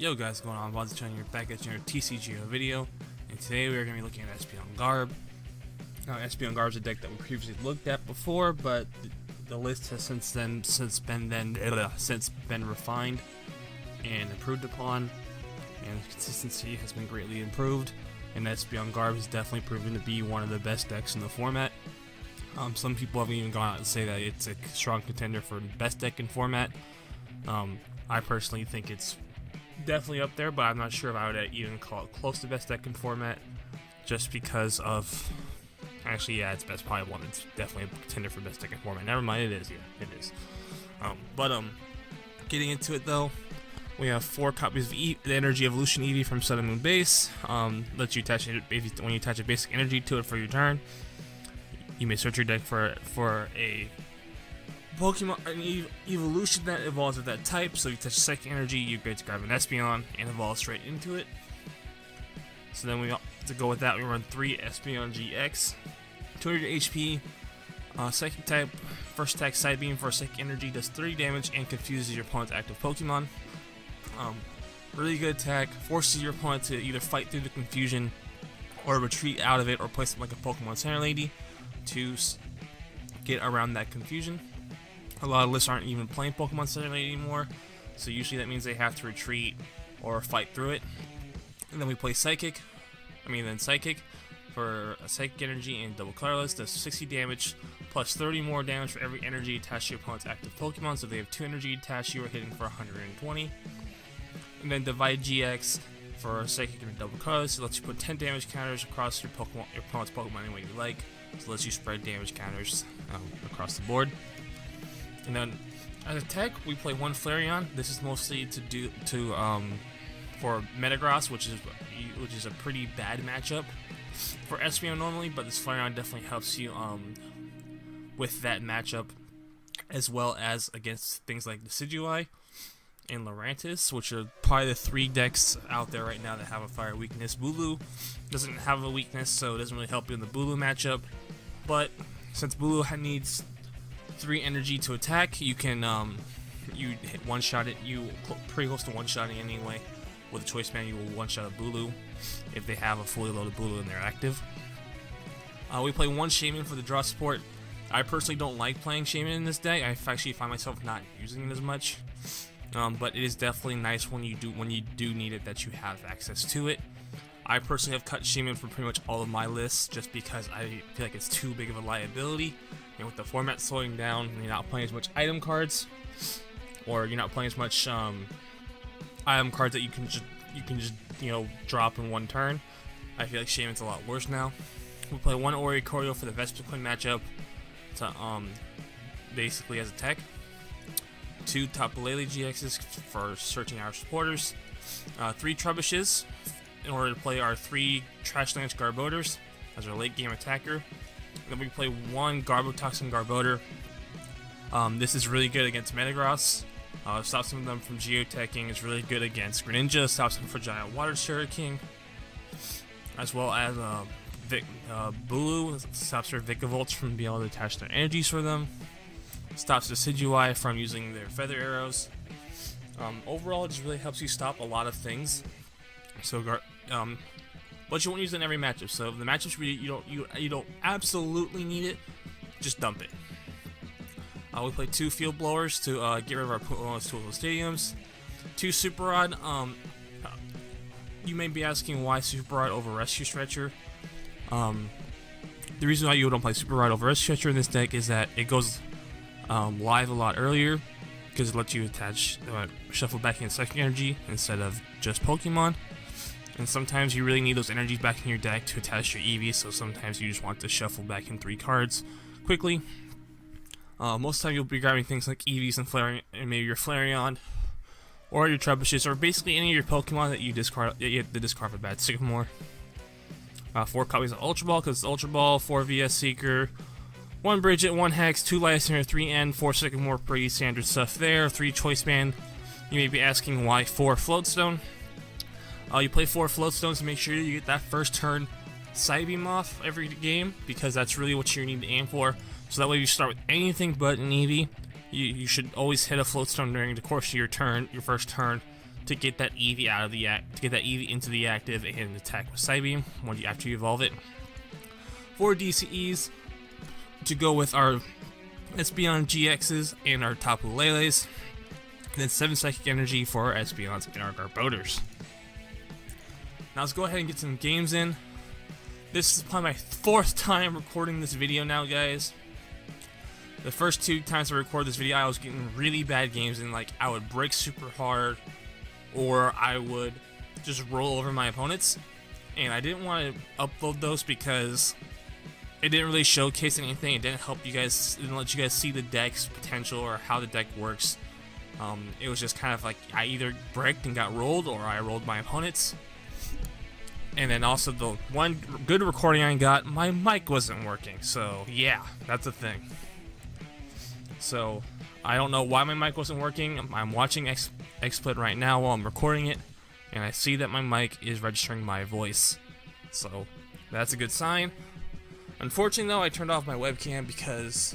Yo guys, what's going on? LoneAzn, you're back at your TCGO video, and today we are going to be looking at Espeon Garb. Now, Espeon Garb is a deck that we previously looked at before, but the list has since been refined and improved upon, and consistency has been greatly improved. And Espeon Garb has definitely proven to be one of the best decks in the format. Some people have even gone out and say that it's a strong contender for the best deck in format. I personally think it's definitely up there, but I'm not sure if I would even call it close to best deck in format, just because of, actually, yeah, it's best, probably one. It's definitely a contender for best deck in format. Never mind, it is, yeah, it is. Getting into it though, we have 4 copies of the Energy Evolution Eevee from Sun and Moon Base. Lets you attach it, when you attach a basic energy to it for your turn. You may search your deck for a Pokemon, an evolution that evolves with that type. So if you touch Psychic Energy, you get to grab an Espeon and evolve straight into it. So then to go with that, we run 3 Espeon GX, 200 HP, Psychic type, first attack Side Beam for Psychic Energy, does 30 damage and confuses your opponent's active Pokemon. Really good attack, forces your opponent to either fight through the confusion or retreat out of it, or place it like a Pokemon Center Lady to get around that confusion. A lot of lists aren't even playing Pokemon Center Lady anymore, so usually that means they have to retreat or fight through it. And then we play Psychic for a Psychic Energy and double colorless, does 60 damage plus 30 more damage for every energy attached to your opponent's active Pokemon. So if they have 2 energy attached, you are hitting for 120. And then Divide GX for Psychic and double colorless, it lets you put 10 damage counters across your opponent's Pokemon any way you like. So it lets you spread damage counters across the board. And then as a tech, we play 1 Flareon. This is mostly for Metagross, which is a pretty bad matchup for Espeon normally, but this Flareon definitely helps you with that matchup, as well as against things like Decidueye and LoneAzn, which are probably the 3 decks out there right now that have a fire weakness. Bulu doesn't have a weakness, so it doesn't really help you in the Bulu matchup. But since Bulu needs 3 energy to attack, you can you hit one-shot it. You pretty close to one-shotting anyway. With a Choice Band, you will one-shot a Bulu if they have a fully loaded Bulu and they're active. We play 1 Shaman for the draw support. I personally don't like playing Shaman in this deck. I actually find myself not using it as much. But it is definitely nice when you do need it, that you have access to it. I personally have cut Shaman from pretty much all of my lists just because I feel like it's too big of a liability. And with the format slowing down, and you're not playing as much item cards, or you're not playing as much item cards that you can just drop in one turn, I feel like Shaman's a lot worse now. We play 1 Oricorio for the Vespiquen matchup, to basically as a tech. 2 Tapu Lele GXs for searching our supporters. 3 Trebushes in order to play our 3 Trashlands Garbodors as our late game attacker. Then we play 1 Garbotoxin Garbodor. This is really good against Metagross. Stops them from geoteching. It's really good against Greninja. Stops them for Giant Water King. As well as Bulu. Stops their Vikavolt from being able to attach their energies for them. Stops Decidueye from using their Feather Arrows. Overall, it just really helps you stop a lot of things. So, but you won't use it in every matchup. So the matchups where you don't absolutely need it, just dump it. We play 2 Field Blowers to get rid of our opponent's Toolable Stadiums. 2 Super Rod. You may be asking why Super Rod over Rescue Stretcher. The reason why you don't play Super Rod over Rescue Stretcher in this deck is that it goes live a lot earlier, because it lets you attach shuffle back in Psychic Energy instead of just Pokemon. And sometimes you really need those energies back in your deck to attach your Eevee, so sometimes you just want to shuffle back in 3 cards quickly. Most of the time you'll be grabbing things like Eevees and Flareon, and maybe your Flareon, or your Trebushes, or basically any of your Pokemon that you have to discard for bad Sycamore. 4 copies of Ultra Ball, because it's Ultra Ball, 4 VS Seeker, 1 Bridget, 1 Hex, 2 Lysander, 3 N, 4 Sycamore, pretty standard stuff there. 3 Choice Band. You may be asking why 4 Floatstone. You play 4 Floatstones to make sure you get that first turn Side Beam off every game, because that's really what you need to aim for. So that way you start with anything but an Eevee. You should always hit a Floatstone during the course of your turn, your first turn, to get that Eevee out of the to get that Eevee into the active and attack with Psybeam after you evolve it. 4 DCEs to go with our Espeon GXs and our Tapu Leles, and then 7 Psychic Energy for our Espeons and our Garbodors. Now let's go ahead and get some games in. This is probably my 4th time recording this video now, guys. The first 2 times I recorded this video, I was getting really bad games in. Like, I would break super hard, or I would just roll over my opponents, and I didn't want to upload those because it didn't really showcase anything. It didn't help you guys, it didn't let you guys see the deck's potential or how the deck works. It was just kind of like I either bricked and got rolled, or I rolled my opponents. And then also the one good recording I got, my mic wasn't working. So yeah, that's a thing. So I don't know why my mic wasn't working. I'm watching XSplit right now while I'm recording it, and I see that my mic is registering my voice. So that's a good sign. Unfortunately though, I turned off my webcam because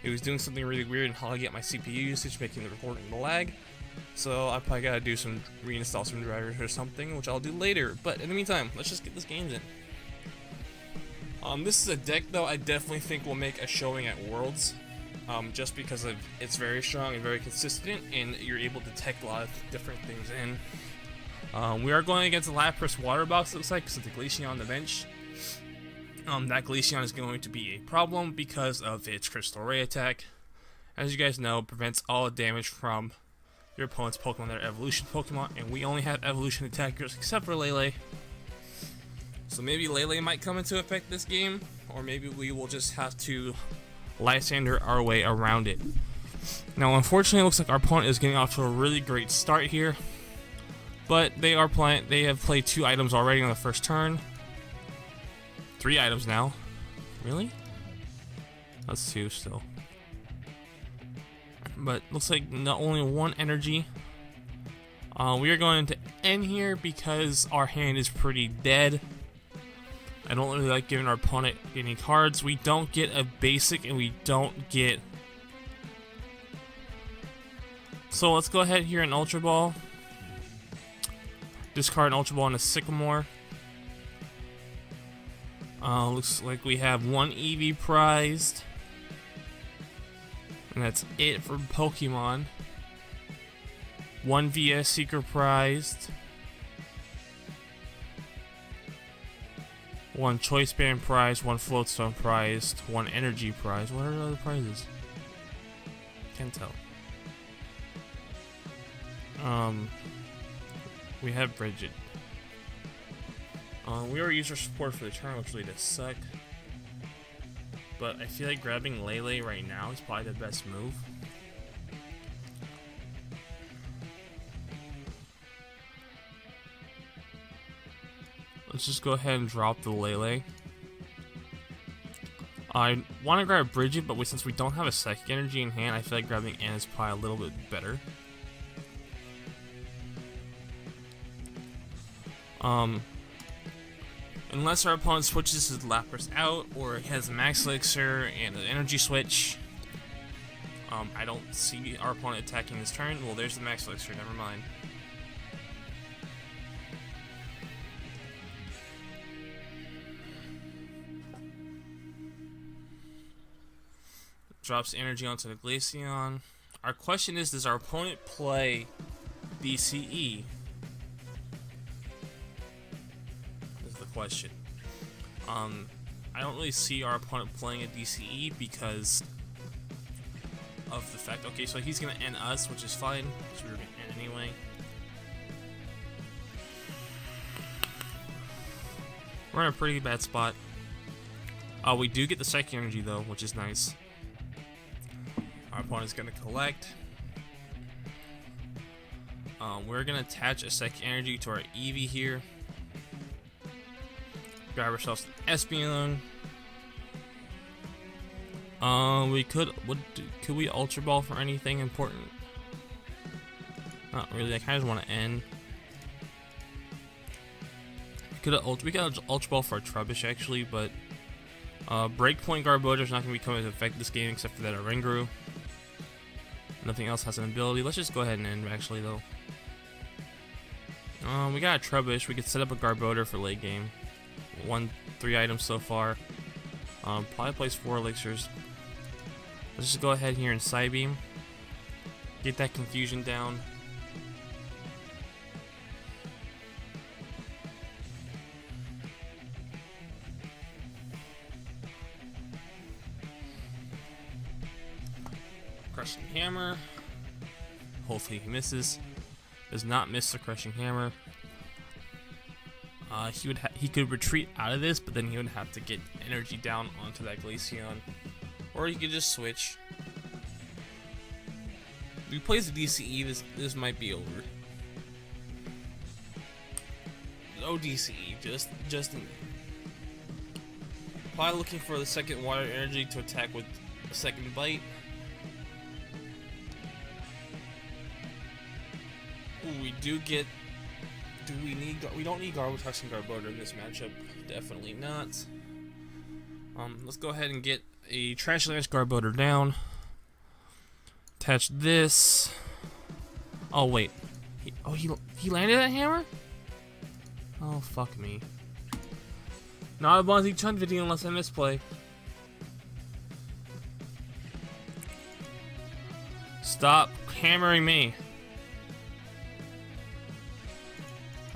it was doing something really weird and how I get my CPU usage, making the recording lag. So I probably gotta do some reinstall some drivers or something, which I'll do later. But in the meantime, let's just get this game in. This is a deck though I definitely think will make a showing at Worlds, just because it's very strong and very consistent, and you're able to tech a lot of different things in. We are going against the Lapras Water Box, looks like, because of the Glaceon on the bench. That Glaceon is going to be a problem because of its Crystal Ray attack. As you guys know, prevents all damage from your opponent's Pokemon that are evolution Pokemon, and we only have evolution attackers except for Lele. So maybe Lele might come into effect this game, or maybe we will just have to Lysander our way around it. Now unfortunately it looks like our opponent is getting off to a really great start here, but they have played 2 items already on the first turn. 3 items now. Really? That's 2 still. But looks like not only 1 energy. We are going to end here because our hand is pretty dead. I don't really like giving our opponent any cards. We don't get a basic, and we don't get... So let's go ahead here and Ultra Ball. Discard an Ultra Ball and a Sycamore. Looks like we have 1 Eevee prized. And that's it for Pokemon. 1 VS Seeker prized. 1 Choice Band prize, 1 Floatstone prized, 1 Energy prize. What are the other prizes? Can't tell. We have Bridget. We are user support for the turn, which really does suck. But I feel like grabbing Lele right now is probably the best move. Let's just go ahead and drop the Lele. I want to grab Bridget, but since we don't have a Psychic Energy in hand, I feel like grabbing Anna is probably a little bit better. Unless our opponent switches his Lapras out, or he has a Max Elixir and an Energy Switch. I don't see our opponent attacking this turn. Well, there's the Max Elixir, never mind. Drops energy onto the Glaceon. Our question is, does our opponent play DCE? Is the question. I don't really see our opponent playing a DCE because of the fact, okay, so he's gonna end us, which is fine, because we were gonna end anyway. We're in a pretty bad spot. We do get the Psychic Energy though, which is nice. Our opponent's gonna collect. We're gonna attach a Psychic Energy to our Eevee here. Grab ourselves an Espeon. Could we Ultra Ball for anything important? Not really. I kind of want to end. We could Ultra Ball for a Trubbish actually, but Breakpoint Garbodor is not going to be coming into effect this game except for that Ringuru. Nothing else has an ability. Let's just go ahead and end actually though. We got a Trubbish. We could set up a Garbodor for late game. 3 items so far. Probably place 4 elixirs. Let's just go ahead here and Psybeam. Get that confusion down. Crushing Hammer. Hopefully he misses. Does not miss the Crushing Hammer. He could retreat out of this, but then he would have to get energy down onto that Glaceon, or he could just switch. If he plays the DCE, this might be over. No DCE, just in. Probably looking for the second water energy to attack with a second bite. Ooh, we do get. We don't need Garbotox and Garbodor in this matchup. Definitely not. Let's go ahead and get a Trash Lance Garbodor down. Attach this. Oh wait. He landed that hammer? Oh fuck me. Not a Bonzi Chun video unless I misplay. Stop hammering me.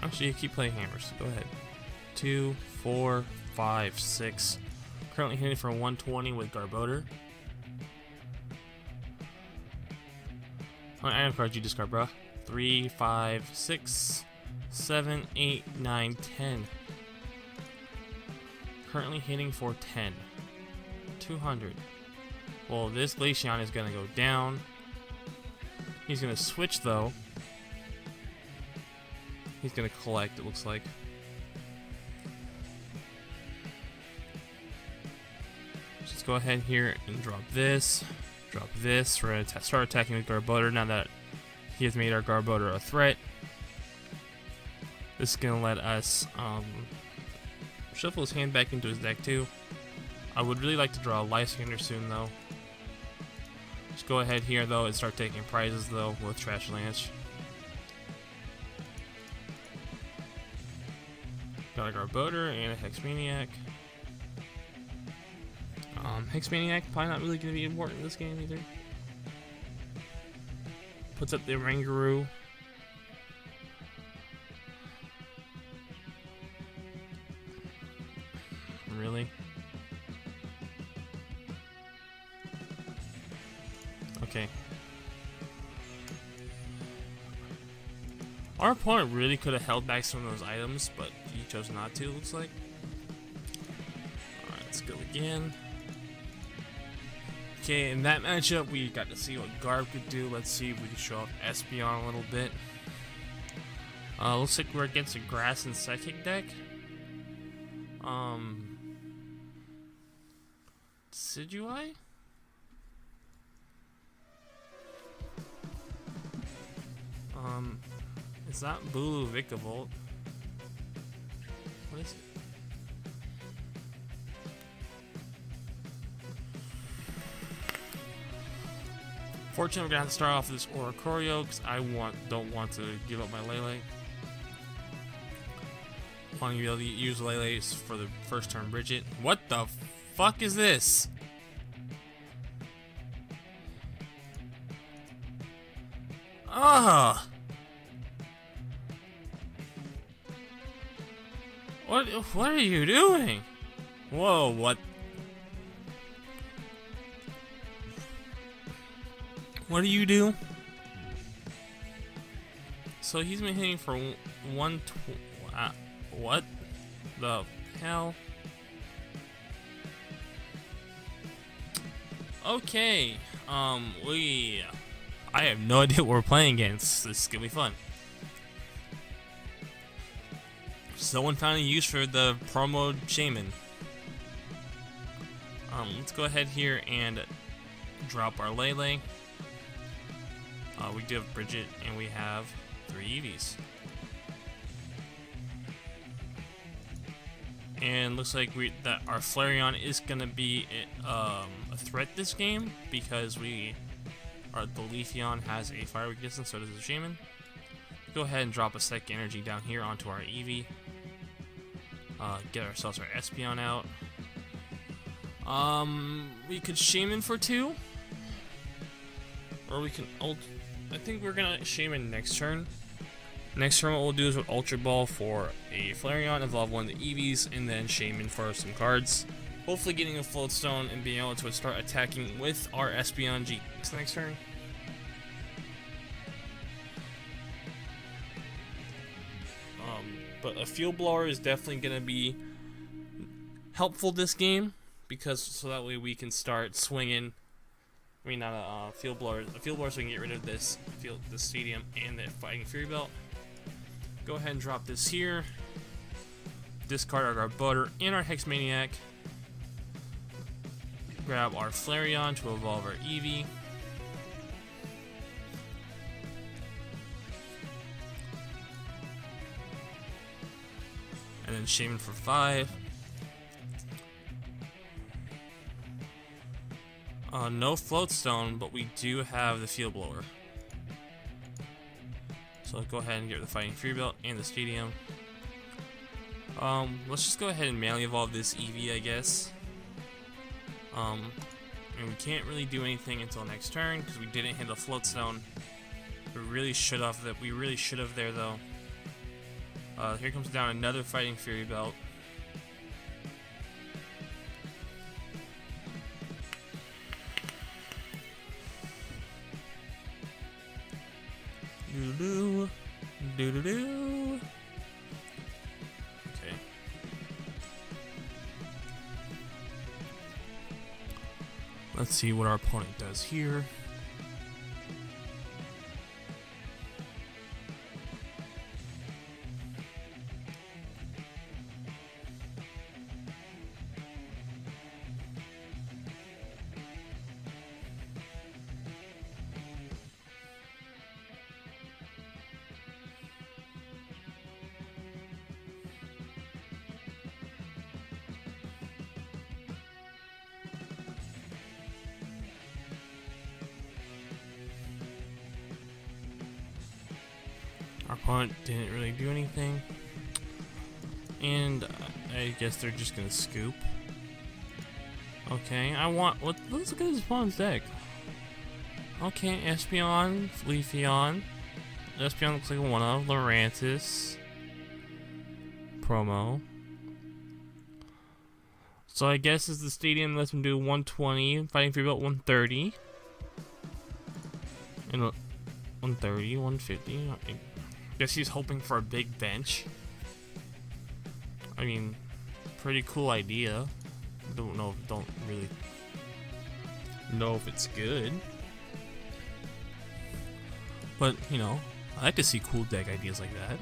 Actually, you keep playing hammers. Go ahead. 2, 4, 5, 6. Currently hitting for 120 with Garbodor. How many item cards you discard, bro? 3, 5, 6, 7, 8, 9, 10. Currently hitting for 10. 200. Well, this Glaceon is going to go down. He's going to switch, though. He's gonna collect, it looks like. Let's go ahead here and drop this. Drop this. We're gonna start attacking with Garbodor now that he has made our Garbodor a threat. This is gonna let us shuffle his hand back into his deck too. I would really like to draw a Lysander soon though. Just go ahead here though and start taking prizes though with Trash Lance. Got a Garbodor and a Hexmaniac. Hexmaniac probably not really going to be important in this game either. Puts up the Rangaroo. Really? Okay. Our opponent really could have held back some of those items, but he chose not to, looks like. Alright, let's go again. Okay, in that matchup, we got to see what Garb could do. Let's see if we can show off Espeon a little bit. Looks like we're against a Grass and Psychic deck. Decidueye? It's not Bulu Vikavolt. What is it? Fortunately, we're gonna have to start off with this Oricorio because I don't want to give up my Lele. I want to be able to use Lele's for the first turn Bridget. What the fuck is this? Ah! What are you doing? Whoa, what? What do you do? So he's been hitting for what the hell? Okay, I have no idea what we're playing against. This is gonna be fun. Someone found a use for the promo Shaman. Let's go ahead here and drop our Lele. We do have Bridget, and we have 3 Eevees. And looks like that our Flareon is gonna be a threat this game because the Leafeon has a fire weakness, and so does the Shaman. go ahead and drop a second energy down here onto our Eevee. Get ourselves our Espeon out. We could Shaman for 2. Or we can I think we're gonna Shaman next turn. Next turn what we'll do is we'll Ultra Ball for a Flareon, evolve one of the Eevees, and then Shaman for some cards. Hopefully getting a Float Stone and being able to start attacking with our Espeon GX next turn. But a Field Blower is definitely going to be helpful this game, because so that way we can start swinging. I mean, not a Field Blower. A Field Blower so we can get rid of this Stadium and the Fighting Fury Belt. Go ahead and drop this here. Discard our Butter and our Hex Maniac. Grab our Flareon to evolve our Eevee. And then Shaman for 5. No Float Stone, but we do have the Field Blower. So go ahead and get the Fighting Fury Belt and the Stadium. Let's just go ahead and manually evolve this Eevee, I guess. And we can't really do anything until next turn because we didn't hit a Float Stone. We really should have there though. Here comes down another Fighting Fury Belt. Doo-doo-doo. Doo-doo-doo. Okay. Let's see what our opponent does here. Our opponent didn't really do anything, and I guess they're just gonna scoop. Okay, let's look at his opponent's deck. Okay, Espeon, Leafeon. Espeon looks like one of LoneAzn promo. So I guess as the Stadium lets him do 120, Fighting Fury Belt 130, and 130, 150. I guess he's hoping for a big bench. I mean, pretty cool idea. Don't really know if it's good. But, you know, I like to see cool deck ideas like that.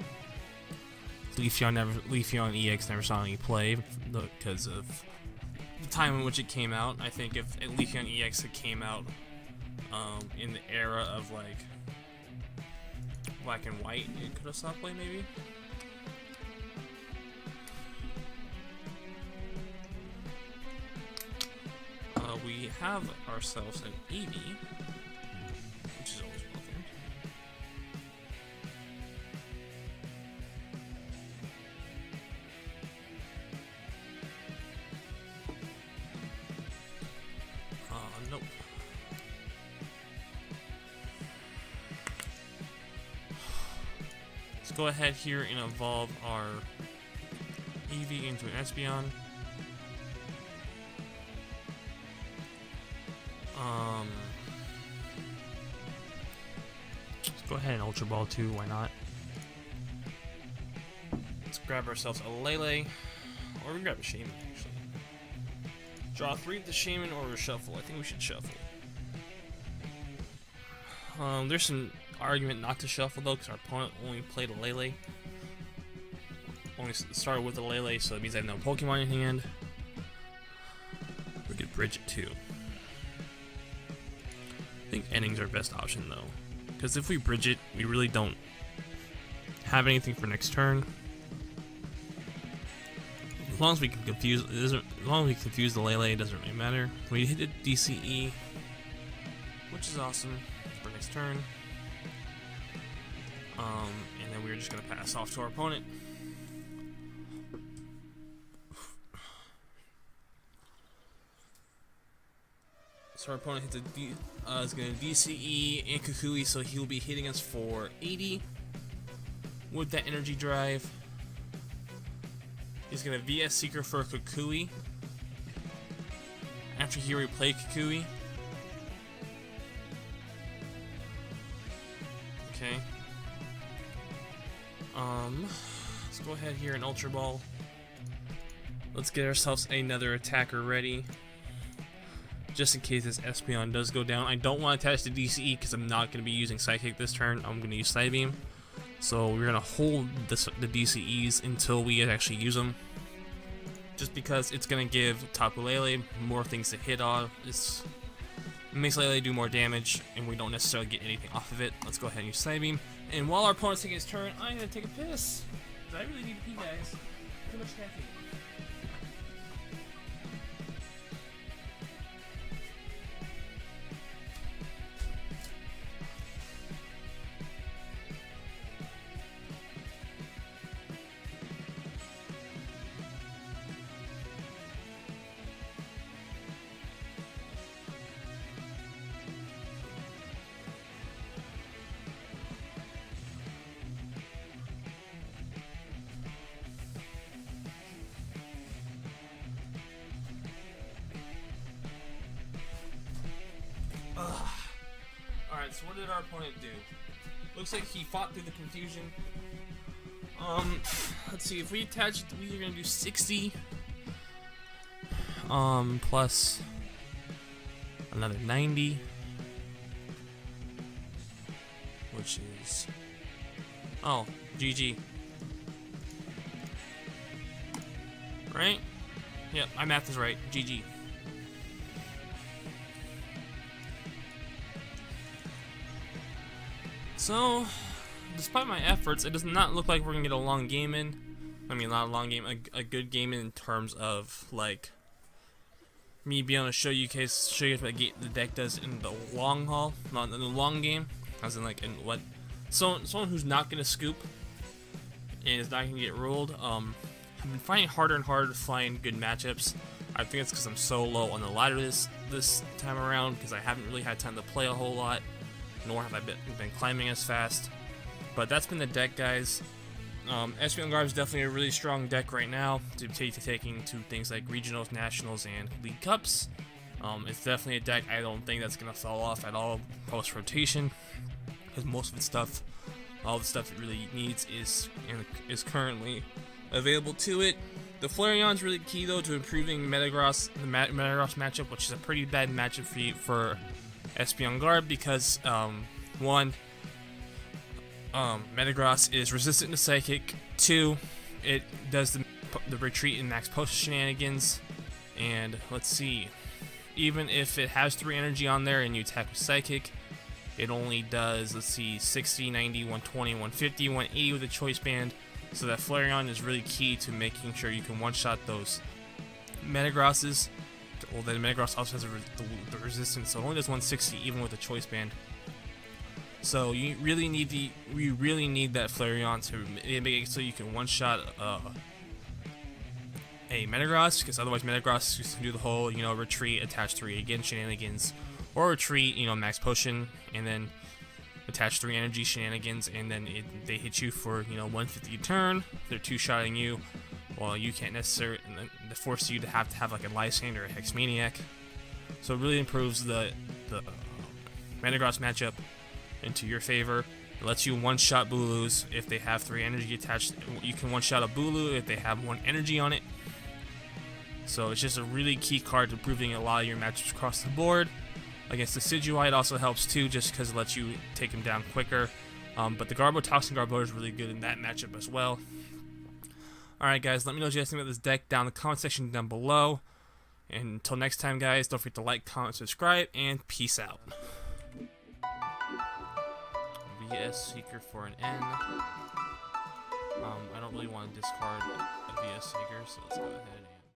Leafeon EX never saw any play because of the time in which it came out. I think if Leafeon EX had came out in the era of like black and white, it could have saw play maybe. We have ourselves an Eevee, which is always welcome. Nope. Let's go ahead here and evolve our Eevee into an Espeon. Let's go ahead and Ultra Ball too, why not? Let's grab ourselves a Lele, or we can grab a Shaman actually. Draw 3 of the Shaman or shuffle. I think we should shuffle. There's some argument not to shuffle though, because our opponent only played a Lele. Only started with a Lele, so it means I have no Pokemon in hand. We could bridge it too. I think ending's our best option though, because if we bridge it, we really don't have anything for next turn. As long as we can confuse, as long as we confuse the Lele, it doesn't really matter. We hit a DCE, which is awesome for next turn. And And then we're just going to pass off to our opponent. So our opponent hits is going to DCE and Kukui, so he'll be hitting us for 80 with that energy drive. He's going to VS Seeker for Kukui. After he replayed Kukui. Okay. Let's go ahead here and Ultra Ball. Let's get ourselves another attacker ready, just in case this Espeon does go down. I don't want to attach the DCE because I'm not going to be using Psychic this turn. I'm going to use Side Beam. So we're going to hold the DCEs until we actually use them, just because it's going to give Tapu Lele more things to hit on. It makes Lele do more damage, and we don't necessarily get anything off of it. Let's go ahead and use Side Beam. And while our opponent's taking his turn, I'm going to take a piss. I really need to pee, guys. Too much caffeine. Alright, so what did our opponent do? Looks like he fought through the confusion. Let's see, if we attach, we are gonna do 60 plus another 90, which is, oh, GG. Right? Yep, my math is right. GG. So, despite my efforts, it does not look like we're gonna get a long game in. I mean, not a long game, a good game in terms of like me being able to show you what the deck does in the long haul, not in the long game, as in like in what. Someone who's not gonna scoop and is not gonna get ruled. I've been finding harder and harder to find good matchups. I think it's because I'm so low on the ladder this time around, because I haven't really had time to play a whole lot, nor have I been climbing as fast. But that's been the deck, guys. Espeon Garb is definitely a really strong deck right now to taking to things like regionals, nationals, and league cups. It's definitely a deck I don't think that's gonna fall off at all post rotation, because most of its stuff, all the stuff it really needs is currently available to it. The Flareon's really key though to improving Metagross, the Metagross matchup, which is a pretty bad matchup for Espeon Garb, because one, Metagross is resistant to Psychic. Two, it does the retreat and max potion shenanigans. And let's see, even if it has 3 energy on there and you attack with Psychic, it only does, let's see, 60, 90, 120, 150, 180 with a choice band. So that Flareon is really key to making sure you can one-shot those Metagrosses. Well, then Metagross also has the resistance, so it only does 160 even with a choice band. So you really need that Flareon to make it so you can one-shot a Metagross, because otherwise Metagross can do the whole, retreat, attach 3 again shenanigans, or retreat, max potion, and then attach 3 energy shenanigans, and then they hit you for 150 a turn. They're 2-shotting you. Well, you can't necessarily, and then they force you to have like a Lysand or a Hex Maniac. So it really improves the Metagross matchup into your favor. It lets you one-shot Booloos if they have 3 energy attached. You can one-shot a Booloo if they have 1 energy on it. So it's just a really key card to improving a lot of your matchups across the board. Against the Decidueye, it also helps too, just because it lets you take him down quicker. But the Toxin Garbo is really good in that matchup as well. Alright guys, let me know what you guys think about this deck down in the comment section down below. And until next time guys, don't forget to like, comment, subscribe, and peace out. VS Seeker for an N. I don't really want to discard a VS Seeker, so let's go ahead